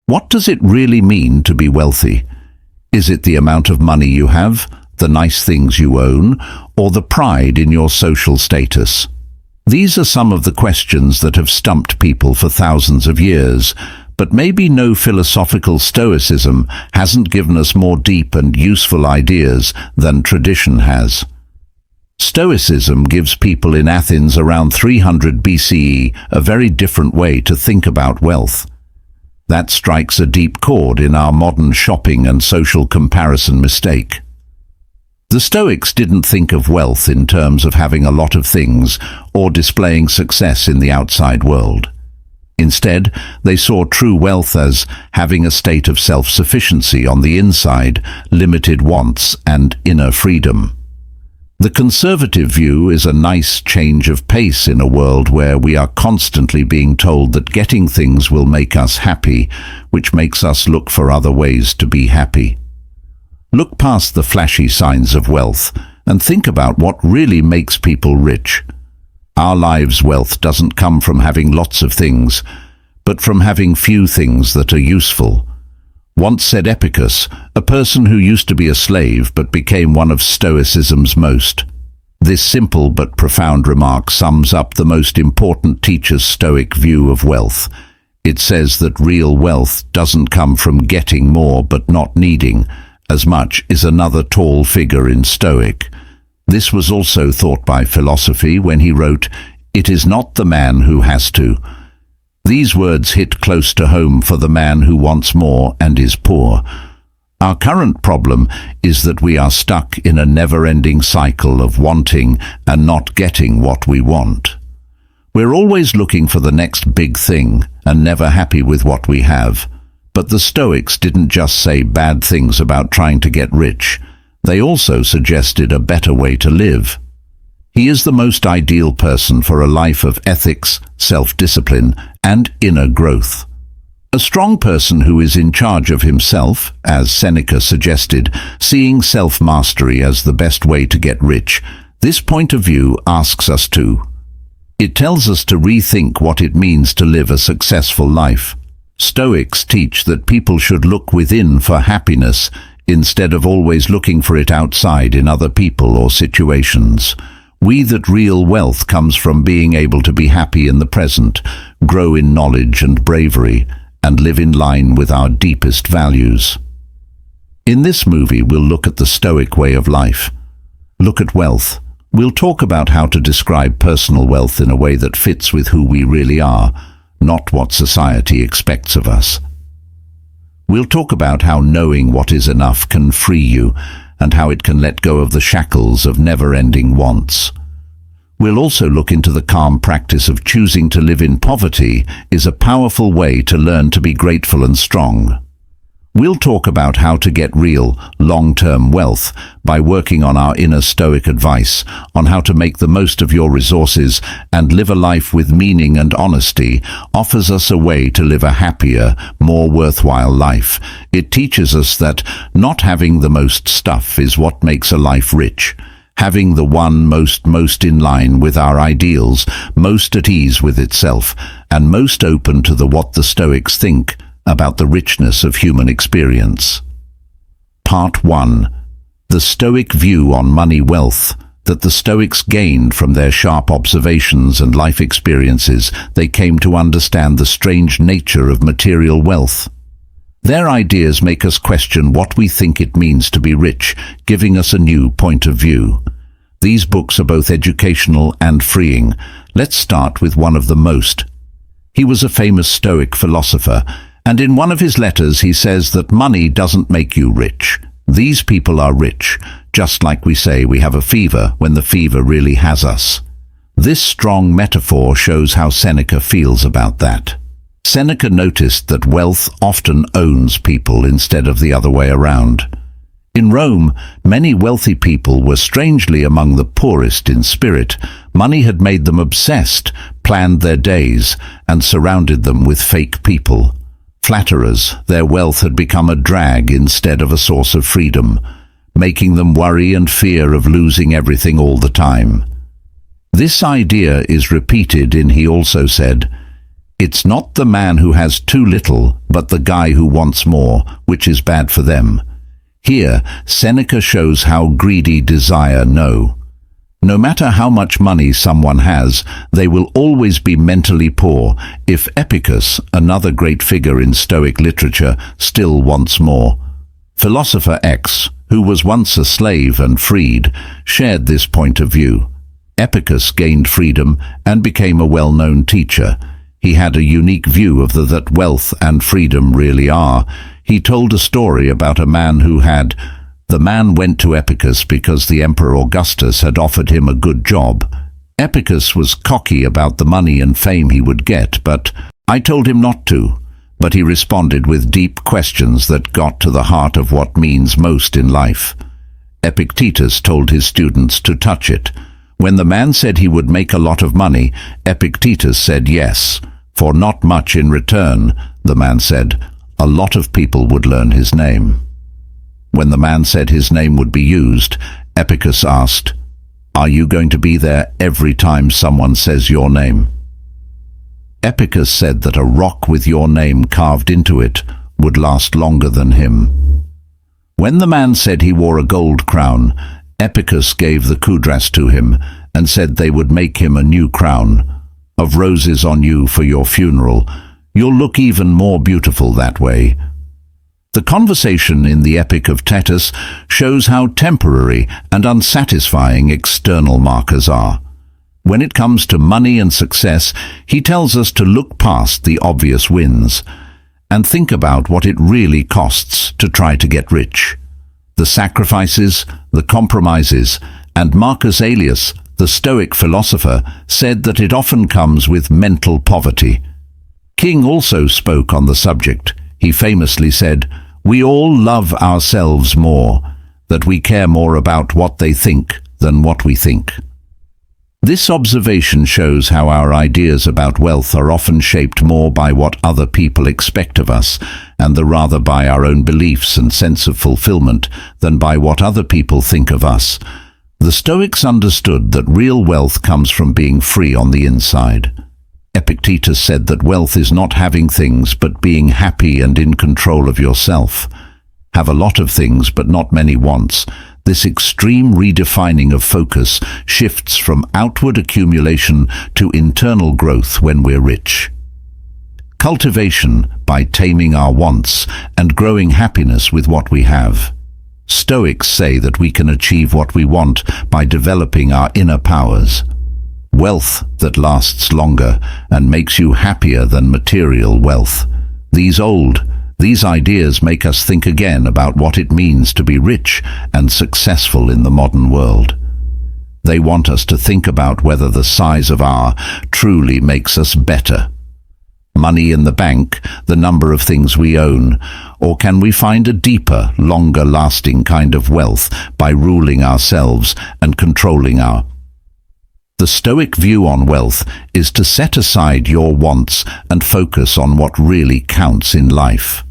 What does it really mean to be wealthy? Is it the amount of money you have, the nice things you own, or the pride in your social status? These are some of the questions that have stumped people for thousands of years, but maybe no philosophical Stoicism hasn't given us more deep and useful ideas than tradition has. Stoicism gives people in Athens around 300 BCE a very different way to think about wealth. That strikes a deep chord in our modern shopping and social comparison mistake. The Stoics didn't think of wealth in terms of having a lot of things or displaying success in the outside world. Instead, they saw true wealth as having a state of self-sufficiency on the inside, limited wants, and inner freedom. The conservative view is a nice change of pace in a world where we are constantly being told that getting things will make us happy, which makes us look for other ways to be happy. Look past the flashy signs of wealth and think about what really makes people rich. Our lives' wealth doesn't come from having lots of things, but from having few things that are useful. Once said Epicus, a person who used to be a slave but became one of Stoicism's most. This simple but profound remark sums up the most important teacher's Stoic view of wealth. It says that real wealth doesn't come from getting more but not needing as much is another tall figure in Stoic. This was also thought by philosophy when he wrote, "It is not the man who has to." These words hit close to home for the man who wants more and is poor. Our current problem is that we are stuck in a never-ending cycle of wanting and not getting what we want. We're always looking for the next big thing and never happy with what we have. But the Stoics didn't just say bad things about trying to get rich. They also suggested a better way to live. He is the most ideal person for a life of ethics, self-discipline, and inner growth. A strong person who is in charge of himself, as Seneca suggested, seeing self-mastery as the best way to get rich. This point of view asks us to. It tells us to rethink what it means to live a successful life. Stoics teach that people should look within for happiness instead of always looking for it outside in other people or situations. That real wealth comes from being able to be happy in the present, grow in knowledge and bravery, and live in line with our deepest values. In this movie, we'll look at the Stoic way of life. Look at wealth. We'll talk about how to describe personal wealth in a way that fits with who we really are, not what society expects of us. We'll talk about how knowing what is enough can free you, and how it can let go of the shackles of never-ending wants. We'll also look into the calm practice of choosing to live in poverty is a powerful way to learn to be grateful and strong. We'll talk about how to get real, long-term wealth by working on our inner Stoic advice on how to make the most of your resources and live a life with meaning and honesty offers us a way to live a happier, more worthwhile life. It teaches us that not having the most stuff is what makes a life rich. Having the one most in line with our ideals, most at ease with itself, and most open to what the Stoics think about the richness of human experience. Part 1. The Stoic view on money wealth that the Stoics gained from their sharp observations and life experiences. They came to understand the strange nature of material wealth. Their ideas make us question what we think it means to be rich, giving us a new point of view. These books are both educational and freeing. Let's start with one of the most. He was a famous Stoic philosopher, and in one of his letters he says that money doesn't make you rich. These people are rich, just like we say we have a fever when the fever really has us. This strong metaphor shows how Seneca feels about that. Seneca noticed that wealth often owns people instead of the other way around. In Rome, many wealthy people were strangely among the poorest in spirit. Money had made them obsessed, planned their days, and surrounded them with fake people. Flatterers, their wealth had become a drag instead of a source of freedom, making them worry and fear of losing everything all the time. This idea is repeated in He also said, It's not the man who has too little, but the guy who wants more, which is bad for them. Here, Seneca shows how greedy desire know. No matter how much money someone has, they will always be mentally poor if Epicus, another great figure in Stoic literature, still wants more. Philosopher X, who was once a slave and freed, shared this point of view. Epicus gained freedom and became a well-known teacher. He had a unique view of that wealth and freedom really are. He told a story about a man who had. The man went to Epicus because the Emperor Augustus had offered him a good job. Epicus was cocky about the money and fame he would get, but I told him not to. But he responded with deep questions that got to the heart of what means most in life. Epictetus told his students to touch it. When the man said he would make a lot of money, Epictetus said yes. For not much in return, the man said, a lot of people would learn his name. When the man said his name would be used, Epicus asked, are you going to be there every time someone says your name? Epicus said that a rock with your name carved into it would last longer than him. When the man said he wore a gold crown, Epicus gave the kudras to him and said they would make him a new crown of roses on you for your funeral. You'll look even more beautiful that way. The conversation in the Epic of Titus shows how temporary and unsatisfying external markers are. When it comes to money and success, he tells us to look past the obvious wins and think about what it really costs to try to get rich. The sacrifices, the compromises, and Marcus Aurelius, the Stoic philosopher, said that it often comes with mental poverty. King also spoke on the subject. He famously said, we all love ourselves more, that we care more about what they think than what we think. This observation shows how our ideas about wealth are often shaped more by what other people expect of us, and rather by our own beliefs and sense of fulfillment than by what other people think of us. The Stoics understood that real wealth comes from being free on the inside. Epictetus said that wealth is not having things but being happy and in control of yourself. Have a lot of things but not many wants. This extreme redefining of focus shifts from outward accumulation to internal growth when we're rich. Cultivation by taming our wants and growing happiness with what we have. Stoics say that we can achieve what we want by developing our inner powers. Wealth that lasts longer and makes you happier than material wealth. These ideas make us think again about what it means to be rich and successful in the modern world. They want us to think about whether the size of our truly makes us better. Money in the bank, the number of things we own, or can we find a deeper, longer-lasting kind of wealth by ruling ourselves and controlling our. The Stoic view on wealth is to set aside your wants and focus on what really counts in life.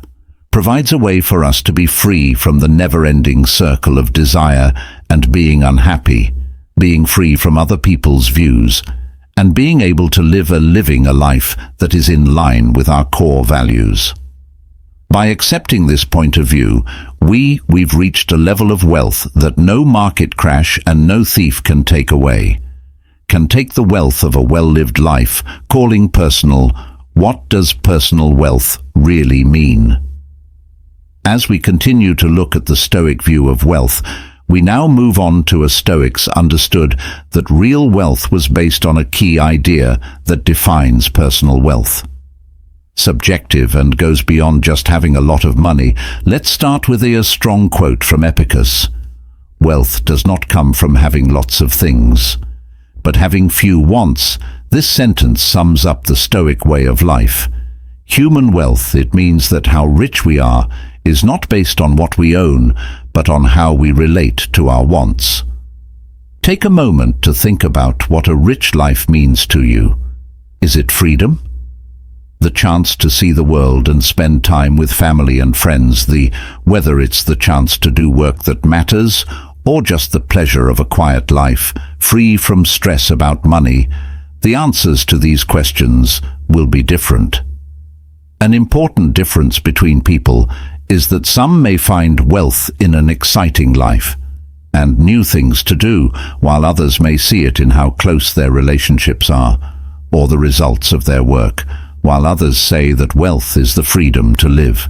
Provides a way for us to be free from the never-ending circle of desire and being unhappy, being free from other people's views, and being able to living a life that is in line with our core values. By accepting this point of view, we've reached a level of wealth that no market crash and no thief can take away. Can take the wealth of a well-lived life, calling personal, what does personal wealth really mean? As we continue to look at the Stoic view of wealth, we now move on to a Stoics understood that real wealth was based on a key idea that defines personal wealth. Subjective and goes beyond just having a lot of money. Let's start with a strong quote from Epictetus. Wealth does not come from having lots of things, but having few wants. This sentence sums up the Stoic way of life. Human wealth, it means that how rich we are is not based on what we own, but on how we relate to our wants. Take a moment to think about what a rich life means to you. Is it freedom? The chance to see the world and spend time with family and friends, whether it's the chance to do work that matters, or just the pleasure of a quiet life, free from stress about money. The answers to these questions will be different. An important difference between people is that some may find wealth in an exciting life and new things to do, while others may see it in how close their relationships are, or the results of their work, while others say that wealth is the freedom to live.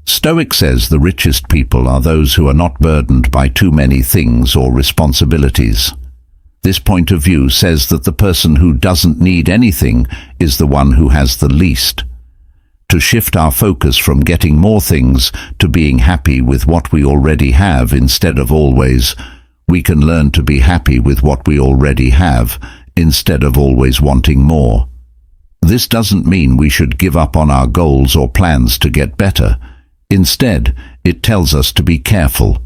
Stoic says the richest people are those who are not burdened by too many things or responsibilities. This point of view says that the person who doesn't need anything is the one who has the least. To shift our focus from getting more things to being happy with what we already have instead of always, we can learn to be happy with what we already have instead of always wanting more. This doesn't mean we should give up on our goals or plans to get better. Instead, it tells us to be careful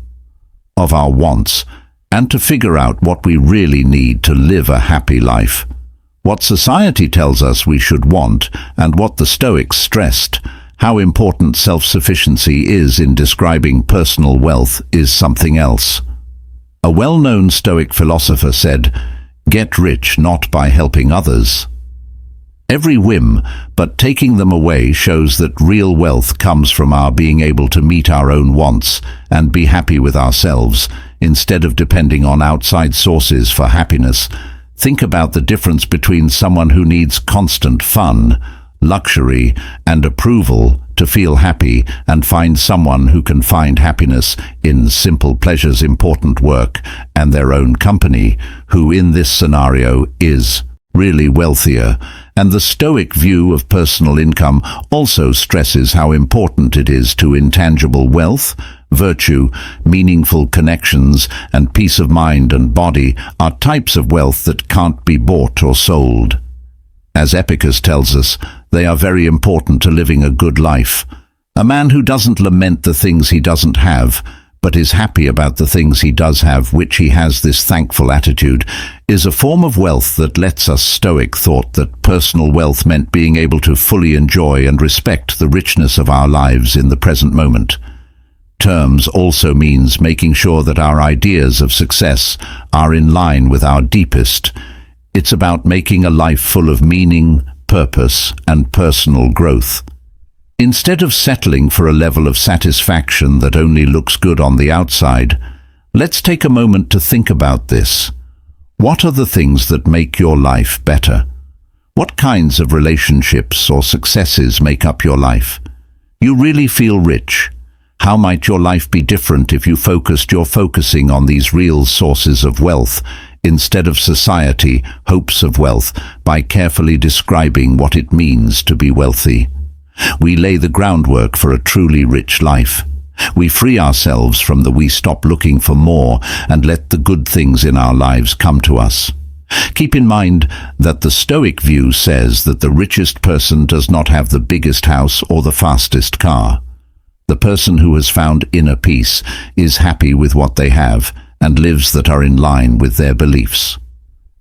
of our wants and to figure out what we really need to live a happy life. What society tells us we should want, and what the Stoics stressed, how important self-sufficiency is in describing personal wealth, is something else. A well-known Stoic philosopher said, "Get rich not by helping others." Every whim, but taking them away, shows that real wealth comes from our being able to meet our own wants and be happy with ourselves, instead of depending on outside sources for happiness. Think about the difference between someone who needs constant fun, luxury, and approval to feel happy, and find someone who can find happiness in simple pleasures, important work, and their own company, who in this scenario is really wealthier. And the Stoic view of personal income also stresses how important it is to intangible wealth. Virtue, meaningful connections, and peace of mind and body are types of wealth that can't be bought or sold. As Epicurus tells us, they are very important to living a good life. A man who doesn't lament the things he doesn't have, but is happy about the things he does have, which he has this thankful attitude, is a form of wealth that lets us. Stoic thought that personal wealth meant being able to fully enjoy and respect the richness of our lives in the present moment. Terms also means making sure that our ideas of success are in line with our deepest. It's about making a life full of meaning, purpose, and personal growth. Instead of settling for a level of satisfaction that only looks good on the outside, let's take a moment to think about this. What are the things that make your life better? What kinds of relationships or successes make up your life? You really feel rich. How might your life be different if you focusing on these real sources of wealth instead of society hopes of wealth, by carefully describing what it means to be wealthy? We lay the groundwork for a truly rich life. We free ourselves from we stop looking for more and let the good things in our lives come to us. Keep in mind that the Stoic view says that the richest person does not have the biggest house or the fastest car. The person who has found inner peace is happy with what they have and lives that are in line with their beliefs.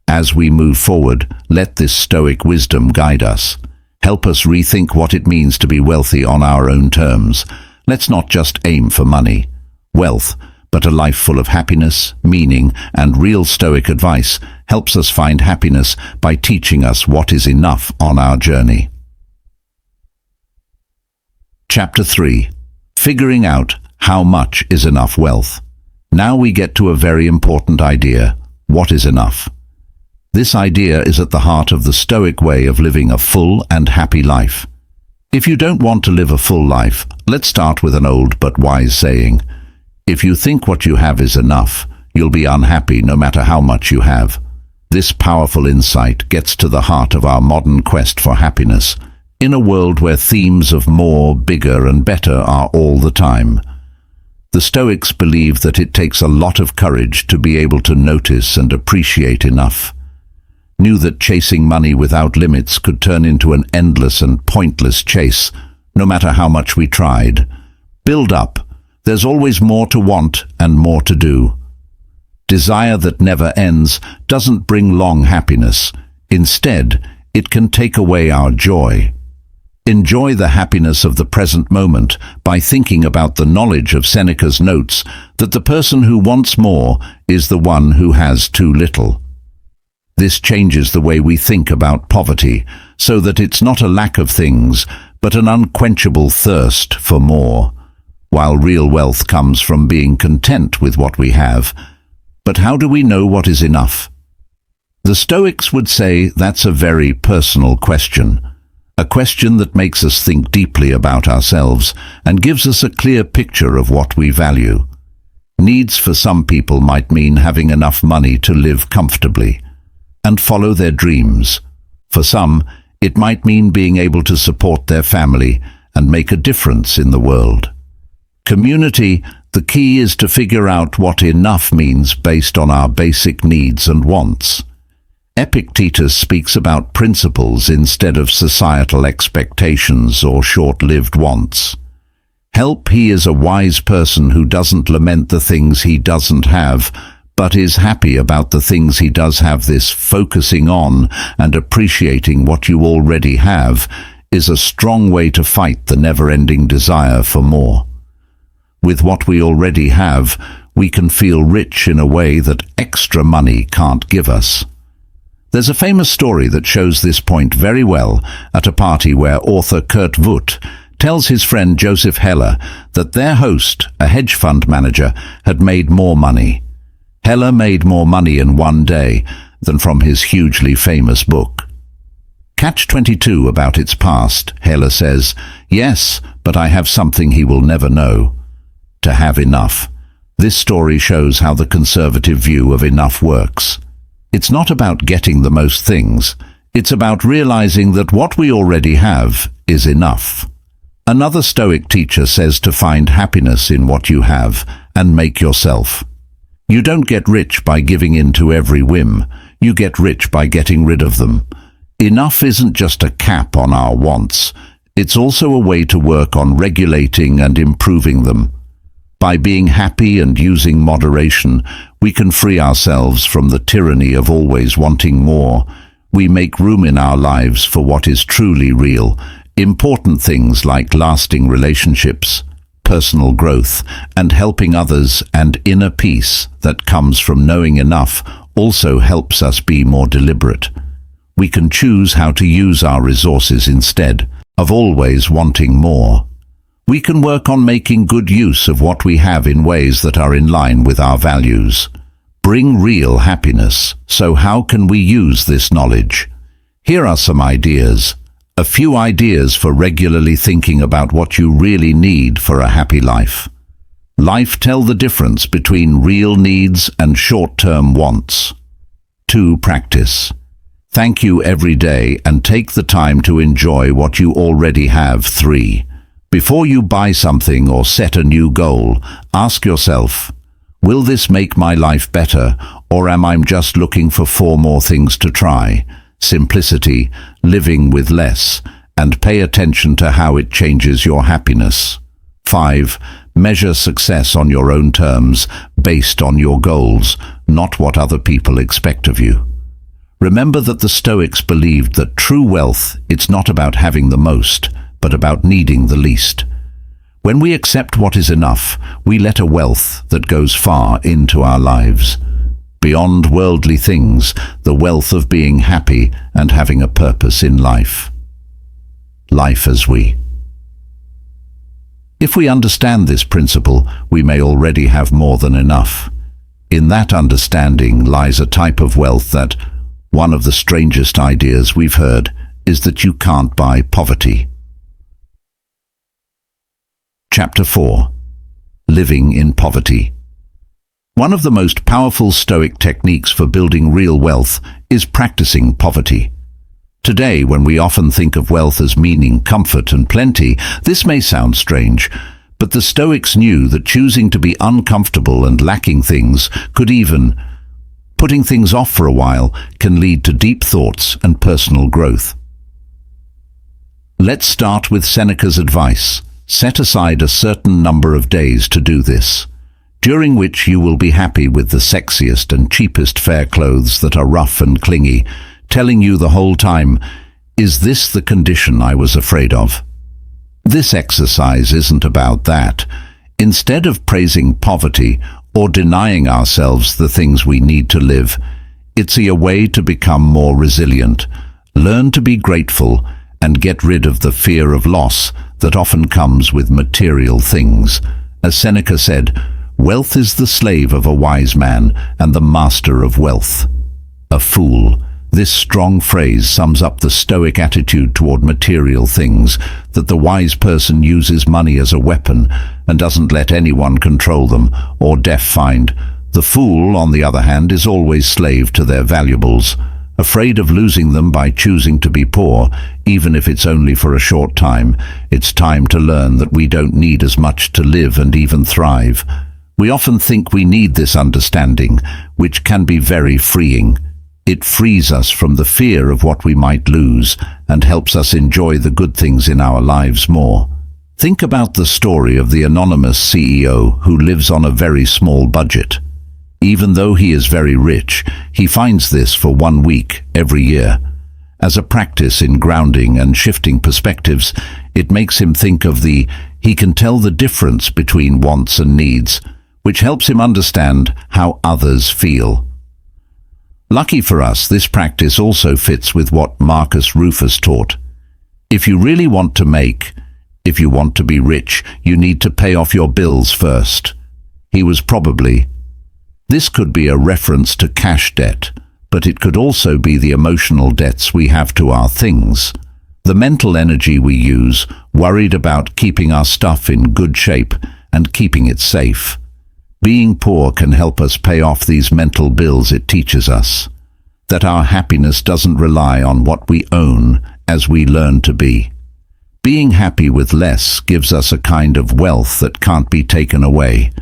As we move forward, let this Stoic wisdom guide us. Help us rethink what it means to be wealthy on our own terms. Let's not just aim for money, wealth, but a life full of happiness, meaning, and real Stoic advice helps us find happiness by teaching us what is enough on our journey. Chapter 3. Figuring out how much is enough wealth. Now we get to a very important idea. What is enough? This idea is at the heart of the Stoic way of living a full and happy life. If you don't want to live a full life, let's start with an old but wise saying. If you think what you have is enough, you'll be unhappy no matter how much you have. This powerful insight gets to the heart of our modern quest for happiness, in a world where themes of more, bigger, and better are all the time. The Stoics believe that it takes a lot of courage to be able to notice and appreciate enough. Knew that chasing money without limits could turn into an endless and pointless chase, no matter how much we tried. Build up. There's always more to want and more to do. Desire that never ends doesn't bring long happiness. Instead, it can take away our joy. Enjoy the happiness of the present moment by thinking about the knowledge of Seneca's notes that the person who wants more is the one who has too little. This changes the way we think about poverty, so that it's not a lack of things, but an unquenchable thirst for more, while real wealth comes from being content with what we have. But how do we know what is enough? The Stoics would say that's a very personal question, a question that makes us think deeply about ourselves and gives us a clear picture of what we value. Needs for some people might mean having enough money to live comfortably and follow their dreams. For some, it might mean being able to support their family and make a difference in the world. Community, the key is to figure out what enough means based on our basic needs and wants. Epictetus speaks about principles instead of societal expectations or short-lived wants. Help, he is a wise person who doesn't lament the things he doesn't have, but is happy about the things he does have. This focusing on and appreciating what you already have is a strong way to fight the never-ending desire for more. With what we already have, we can feel rich in a way that extra money can't give us. There's a famous story that shows this point very well at a party where author Kurt Vonnegut tells his friend Joseph Heller that their host, a hedge fund manager, had made more money. Heller made more money in one day than from his hugely famous book. Catch-22 about its past, Heller says, "Yes, but I have something he will never know. To have enough." This story shows how the conservative view of enough works. It's not about getting the most things. It's about realizing that what we already have is enough. Another Stoic teacher says to find happiness in what you have and make yourself. You don't get rich by giving in to every whim. You get rich by getting rid of them. Enough isn't just a cap on our wants. It's also a way to work on regulating and improving them. By being happy and using moderation, we can free ourselves from the tyranny of always wanting more. We make room in our lives for what is truly real, important things like lasting relationships, personal growth, and helping others, and inner peace that comes from knowing enough also helps us be more deliberate. We can choose how to use our resources instead of always wanting more. We can work on making good use of what we have in ways that are in line with our values. Bring real happiness. So how can we use this knowledge? Here are some ideas. A few ideas for regularly thinking about what you really need for a happy life. Tell the difference between real needs and short-term wants. 2. Practice. Thank you every day and take the time to enjoy what you already have. 3. Before you buy something or set a new goal, ask yourself, will this make my life better, or am I just looking for 4 more things to try? Simplicity, living with less, and pay attention to how it changes your happiness. 5. Measure success on your own terms, based on your goals, not what other people expect of you. Remember that the Stoics believed that true wealth, it's not about having the most, but about needing the least. When we accept what is enough, we let a wealth that goes far into our lives. Beyond worldly things, the wealth of being happy and having a purpose in life. Life as we. If we understand this principle, we may already have more than enough. In that understanding lies a type of wealth that, one of the strangest ideas we've heard, is that you can't buy poverty. Chapter 4. Living in poverty. One of the most powerful Stoic techniques for building real wealth is practicing poverty. Today, when we often think of wealth as meaning comfort and plenty, this may sound strange, but the Stoics knew that choosing to be uncomfortable and lacking things could even, putting things off for a while, can lead to deep thoughts and personal growth. Let's start with Seneca's advice. Set aside a certain number of days to do this, during which you will be happy with the sexiest and cheapest fair clothes that are rough and clingy, telling you the whole time, is this the condition I was afraid of? This exercise isn't about that. Instead of praising poverty or denying ourselves the things we need to live, it's a way to become more resilient, Learn to be grateful and get rid of the fear of loss that often comes with material things. As Seneca said, wealth is the slave of a wise man and the master of wealth a fool. This strong phrase sums up the Stoic attitude toward material things, that the wise person uses money as a weapon and doesn't let anyone control them or find. The fool, on the other hand, is always slave to their valuables, afraid of losing them by choosing to be poor, even if it's only for a short time. It's time to learn that we don't need as much to live and even thrive. We often think we need this understanding, which can be very freeing. It frees us from the fear of what we might lose and helps us enjoy the good things in our lives more. Think about the story of the anonymous CEO who lives on a very small budget. Even though he is very rich, he finds this for 1 week every year. As a practice in grounding and shifting perspectives, it makes him think of he can tell the difference between wants and needs, which helps him understand how others feel. Lucky for us, this practice also fits with what Marcus Rufus taught. If you really want to be rich, you need to pay off your bills first. This could be a reference to cash debt, but it could also be the emotional debts we have to our things. The mental energy we use, worried about keeping our stuff in good shape and keeping it safe. Being poor can help us pay off these mental bills. It teaches us that our happiness doesn't rely on what we own as we learn to be. Being happy with less gives us a kind of wealth that can't be taken away.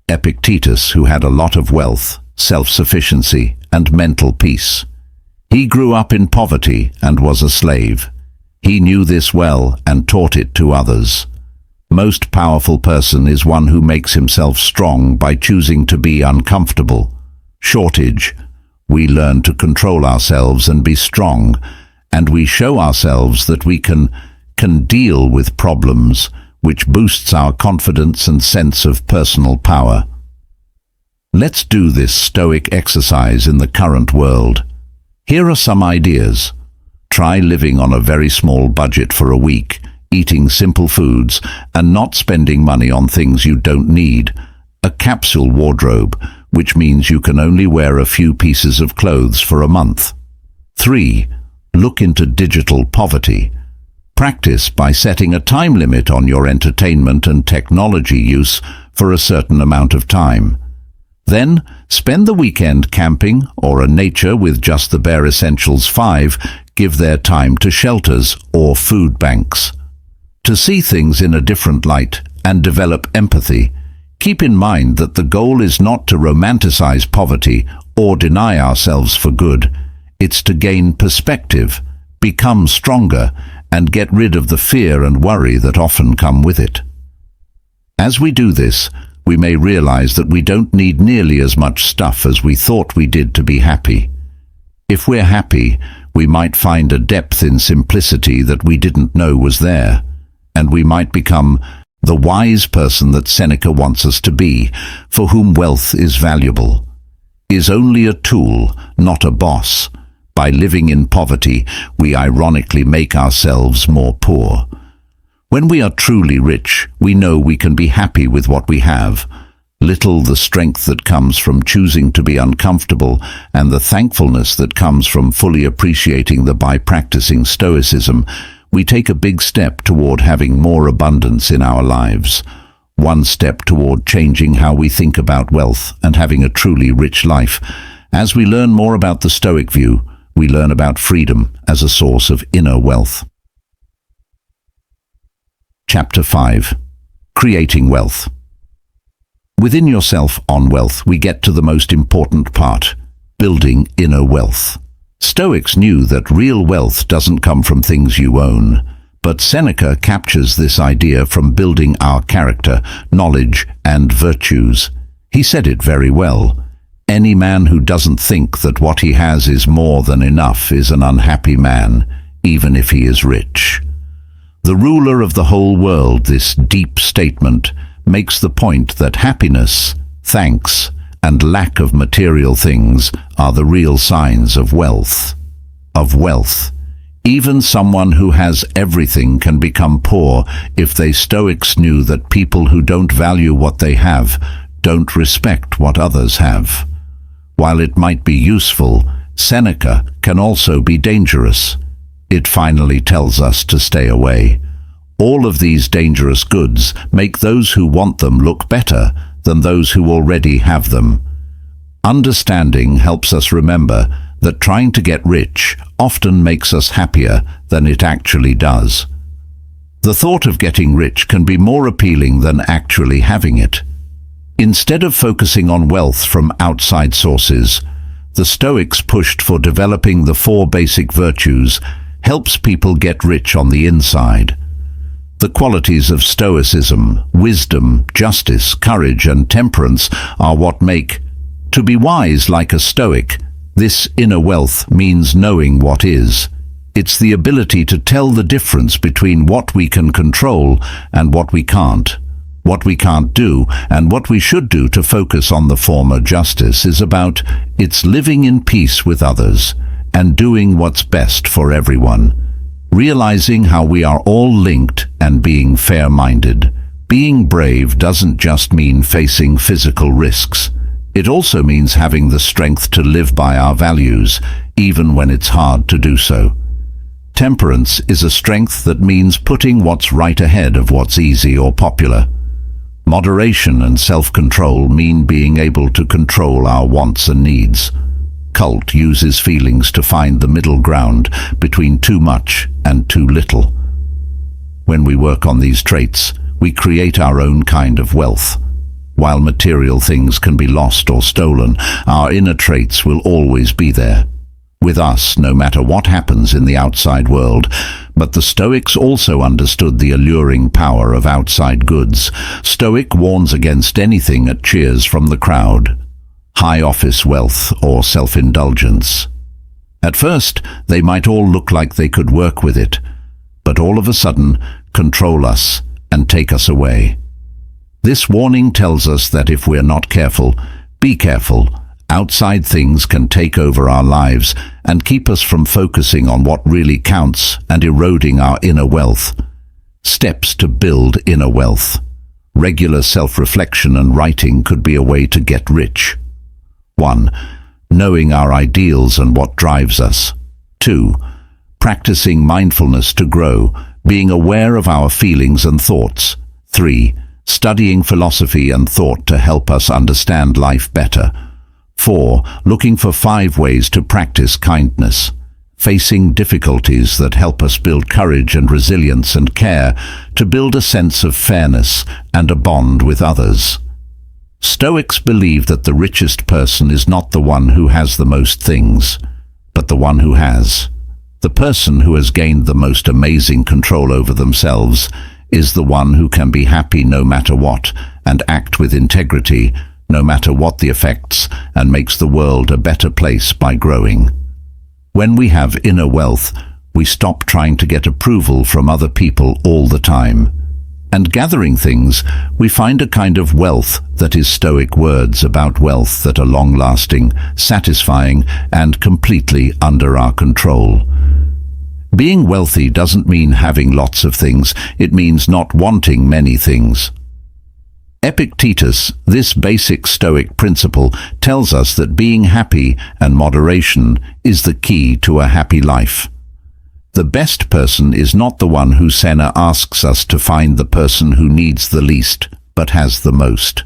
Epictetus, who had a lot of wealth, self-sufficiency, and mental peace. He grew up in poverty and was a slave. He knew this well and taught it to others. Most powerful person is one who makes himself strong by choosing to be uncomfortable. Shortage. We learn to control ourselves and be strong, and we show ourselves that we can deal with problems, which boosts our confidence and sense of personal power. Let's do this Stoic exercise in the current world. Here are some ideas. Try living on a very small budget for a week, eating simple foods and not spending money on things you don't need. A capsule wardrobe, which means you can only wear a few pieces of clothes for a month. 3. Look into digital poverty. Practice by setting a time limit on your entertainment and technology use for a certain amount of time. Then, spend the weekend camping or in nature with just the bare essentials. 5. Give their time to shelters or food banks. To see things in a different light and develop empathy, keep in mind that the goal is not to romanticize poverty or deny ourselves for good. It's to gain perspective, become stronger, and get rid of the fear and worry that often come with it. As we do this, we may realize that we don't need nearly as much stuff as we thought we did to be happy. If we're happy, we might find a depth in simplicity that we didn't know was there, and we might become the wise person that Seneca wants us to be, for whom wealth is valuable, is only a tool, not a boss. By living in poverty, we ironically make ourselves more poor. When we are truly rich, we know we can be happy with what we have. Little the strength that comes from choosing to be uncomfortable, and the thankfulness that comes from fully appreciating by practicing Stoicism, we take a big step toward having more abundance in our lives. One step toward changing how we think about wealth and having a truly rich life. As we learn more about the Stoic view, we learn about freedom as a source of inner wealth. Chapter 5. Creating Wealth. Within yourself on wealth, we get to the most important part, building inner wealth. Stoics knew that real wealth doesn't come from things you own, but Seneca captures this idea from building our character, knowledge, and virtues. He said it very well. Any man who doesn't think that what he has is more than enough is an unhappy man, even if he is rich. The ruler of the whole world, this deep statement, makes the point that happiness, thanks, and lack of material things are the real signs of wealth. Even someone who has everything can become poor if they Stoics knew that people who don't value what they have don't respect what others have. While it might be useful, Seneca can also be dangerous. It finally tells us to stay away. All of these dangerous goods make those who want them look better than those who already have them. Understanding helps us remember that trying to get rich often makes us happier than it actually does. The thought of getting rich can be more appealing than actually having it. Instead of focusing on wealth from outside sources, the Stoics pushed for developing the 4 basic virtues helps people get rich on the inside. The qualities of Stoicism, wisdom, justice, courage, and temperance are what make. To be wise like a Stoic, this inner wealth means knowing what is. It's the ability to tell the difference between what we can control and what we can't. What we can't do and what we should do. To focus on the former, justice is about it's living in peace with others and doing what's best for everyone. Realizing how we are all linked and being fair-minded. Being brave doesn't just mean facing physical risks. It also means having the strength to live by our values, even when it's hard to do so. Temperance is a strength that means putting what's right ahead of what's easy or popular. Moderation and self-control mean being able to control our wants and needs. Cult uses feelings to find the middle ground between too much and too little. When we work on these traits, we create our own kind of wealth. While material things can be lost or stolen, our inner traits will always be there, with us no matter what happens in the outside world. But the Stoics also understood the alluring power of outside goods. Stoic warns against anything that cheers from the crowd. High office wealth or self-indulgence. At first, they might all look like they could work with it, but all of a sudden control us and take us away. This warning tells us that if we're not careful, be careful. Outside things can take over our lives and keep us from focusing on what really counts and eroding our inner wealth. Steps to build inner wealth. Regular self-reflection and writing could be a way to get rich. 1. Knowing our ideals and what drives us. 2. Practicing mindfulness to grow, being aware of our feelings and thoughts. 3. Studying philosophy and thought to help us understand life better. 4. Looking for 5 ways to practice kindness. Facing difficulties that help us build courage and resilience and care to build a sense of fairness and a bond with others. Stoics believe that the richest person is not the one who has the most things, but the one who has. The person who has gained the most amazing control over themselves is the one who can be happy no matter what and act with integrity no matter what the effects, and makes the world a better place by growing. When we have inner wealth, we stop trying to get approval from other people all the time. And gathering things, we find a kind of wealth that is Stoic words about wealth that are long-lasting, satisfying, and completely under our control. Being wealthy doesn't mean having lots of things, it means not wanting many things. Epictetus, this basic Stoic principle, tells us that being happy and moderation is the key to a happy life. The best person is not the one who Senna asks us to find the person who needs the least, but has the most.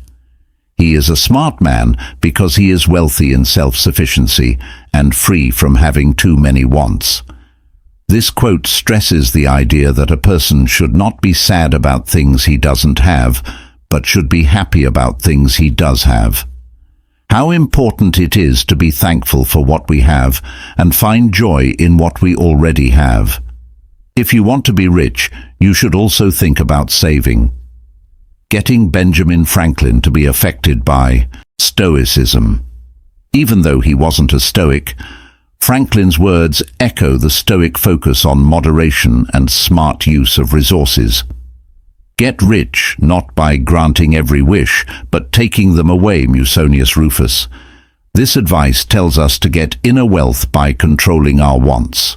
He is a smart man because he is wealthy in self-sufficiency and free from having too many wants. This quote stresses the idea that a person should not be sad about things he doesn't have, but should be happy about things he does have. How important it is to be thankful for what we have and find joy in what we already have. If you want to be rich, you should also think about saving. Getting Benjamin Franklin to be affected by Stoicism. Even though he wasn't a Stoic, Franklin's words echo the Stoic focus on moderation and smart use of resources. Get rich not by granting every wish, but taking them away, Musonius Rufus. This advice tells us to get inner wealth by controlling our wants.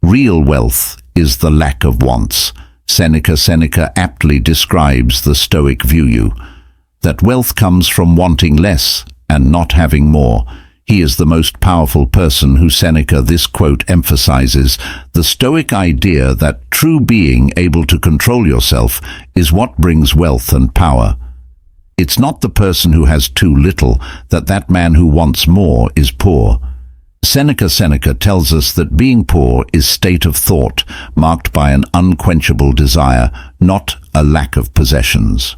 Real wealth is the lack of wants. Seneca aptly describes the Stoic view, that wealth comes from wanting less and not having more. He is the most powerful person who Seneca, this quote emphasizes the Stoic idea that true being able to control yourself is what brings wealth and power. It's not the person who has too little, that man who wants more is poor. Seneca tells us that being poor is state of thought marked by an unquenchable desire, not a lack of possessions.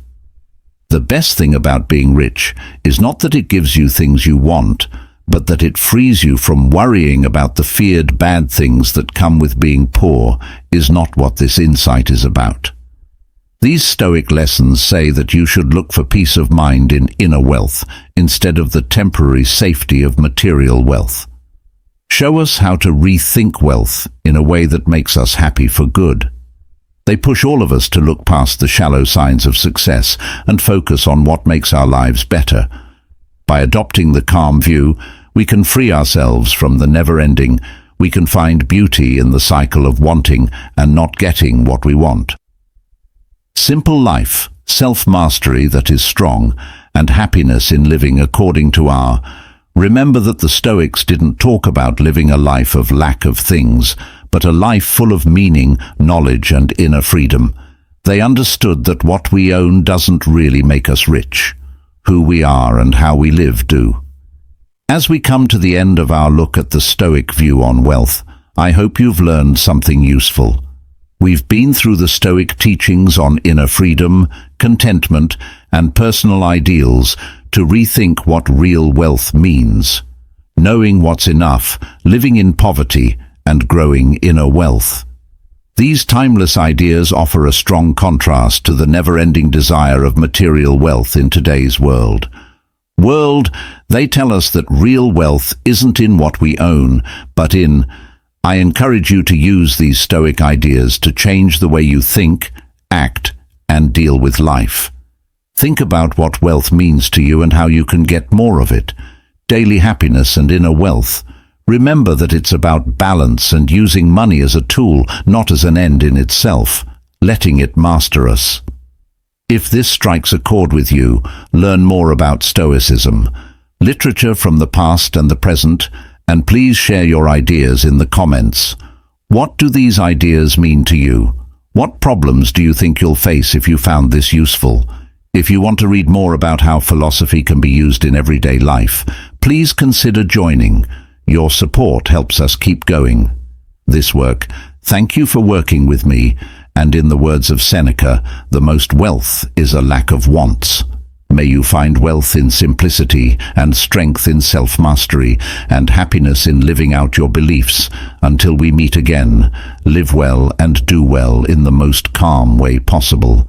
The best thing about being rich is not that it gives you things you want, but that it frees you from worrying about the feared bad things that come with being poor is not what this insight is about. These Stoic lessons say that you should look for peace of mind in inner wealth instead of the temporary safety of material wealth. Show us how to rethink wealth in a way that makes us happy for good. They push all of us to look past the shallow signs of success and focus on what makes our lives better. By adopting the calm view, we can free ourselves from the never-ending. We can find beauty in the cycle of wanting and not getting what we want. Simple life, self-mastery that is strong, and happiness in living according to our. Remember that the Stoics didn't talk about living a life of lack of things, but a life full of meaning, knowledge, and inner freedom. They understood that what we own doesn't really make us rich. Who we are and how we live do. As we come to the end of our look at the Stoic view on wealth, I hope you've learned something useful. We've been through the Stoic teachings on inner freedom, contentment, and personal ideals to rethink what real wealth means. Knowing what's enough, living in poverty, and growing inner wealth. These timeless ideas offer a strong contrast to the never-ending desire of material wealth in today's world. They tell us that real wealth isn't in what we own, but in. I encourage you to use these Stoic ideas to change the way you think, act, and deal with life. Think about what wealth means to you and how you can get more of it. Daily happiness and inner wealth. Remember that it's about balance and using money as a tool, not as an end in itself, letting it master us. If this strikes a chord with you, learn more about Stoicism, literature from the past and the present, and please share your ideas in the comments. What do these ideas mean to you? What problems do you think you'll face if you found this useful? If you want to read more about how philosophy can be used in everyday life, please consider joining. Your support helps us keep going. This work, thank you for working with me, and in the words of Seneca, the most wealth is a lack of wants. May you find wealth in simplicity and strength in self-mastery and happiness in living out your beliefs. Until we meet again, live well and do well in the most calm way possible.